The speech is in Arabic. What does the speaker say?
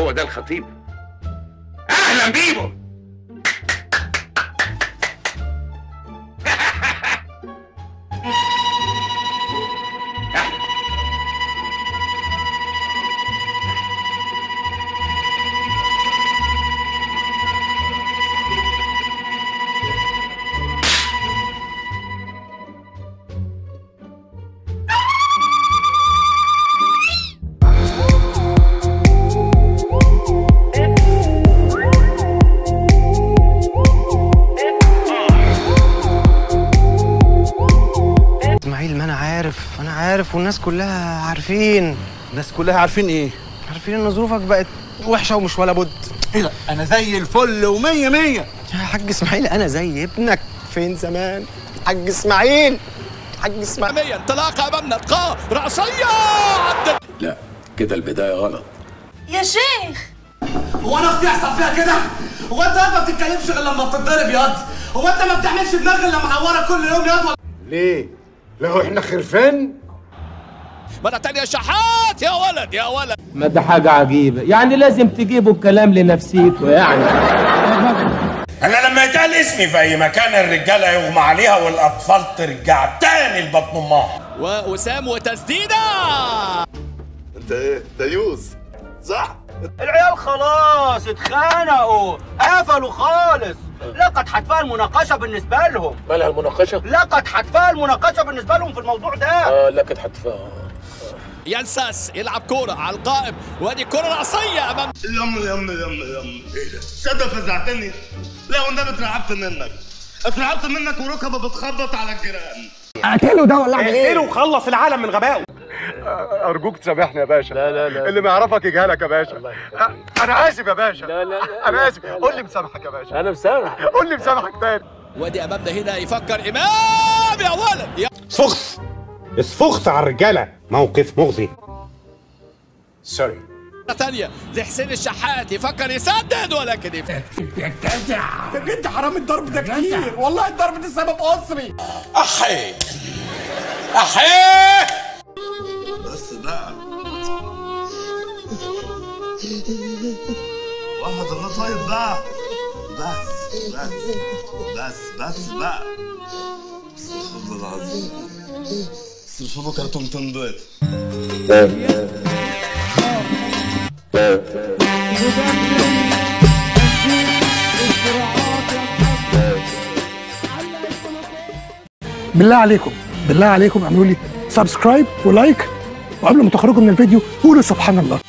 هو ده الخطيب. اهلا بيبو. اسماعيل، ما انا عارف والناس كلها عارفين. الناس كلها عارفين ايه؟ عارفين ان ظروفك بقت وحشه ومش ولا بد. ايه ده؟ انا زي الفل ومية مية يا حاج اسماعيل، انا زي ابنك. فين زمان حاج اسماعيل؟ حاج اسماعيل انطلاقه امامنا، القاء راسيه. لا كده البدايه غلط يا شيخ. هو انا اختي يحصل فيها كده؟ هو انت ما بتتكلمش غير لما بتتضرب ياض؟ هو انت ما بتعملش دماغ الا معوره كل يوم ياض؟ ليه؟ لو احنا خرفان؟ مرة تانية شحات. يا ولد يا ولد، ما ده حاجة عجيبة، يعني لازم تجيبوا الكلام لنفسيته يعني. أنا لما يتقال اسمي في أي مكان الرجالة يغمى عليها والأطفال ترجع تاني لبطن أمها. وأسام وتسديدة. أنت إيه؟ ديوز صح؟ العيال خلاص اتخانقوا، قفلوا خالص. لقد حتفها المناقشة بالنسبة لهم. مالها المناقشه؟ لقد حتفها المناقشة بالنسبة لهم في الموضوع ده. لقد حتفها. ينساس يلعب كورة على القائم، وادي كورة رأسية أمام. يم ايه ده؟ صدق فزعتني. لا والنبي اترعبت منك وركبه بتخبط على الجيران. اقتله ده ولا اعمل ايه؟ اقتله وخلص العالم من غبائه. أرجوك تسامحني يا باشا. لا اللي ما يعرفك يجهلك يا باشا. أنا آسف يا باشا. لا أنا آسف. قول لي مسامحك يا باشا. انا مسامح. قول لي مسامحك تاني. وادي أمامنا هنا يفكر إمام. يا ولد يا اسفخت على الرجاله، موقف مغزي. سوري. مرة تانية لحسين الشحات يفكر يسدد، ولكن انت حرام الضرب ده كتير، والله الضرب ده سبب اسري. أحي بس بقى واحد الله طيب بقى. بس بقى. استغفر الله العظيم. استغفر كرتون تنبيط. بالله عليكم اعملوا لي سبسكرايب ولايك، وقبل ما تخرجوا من الفيديو قولوا سبحان الله.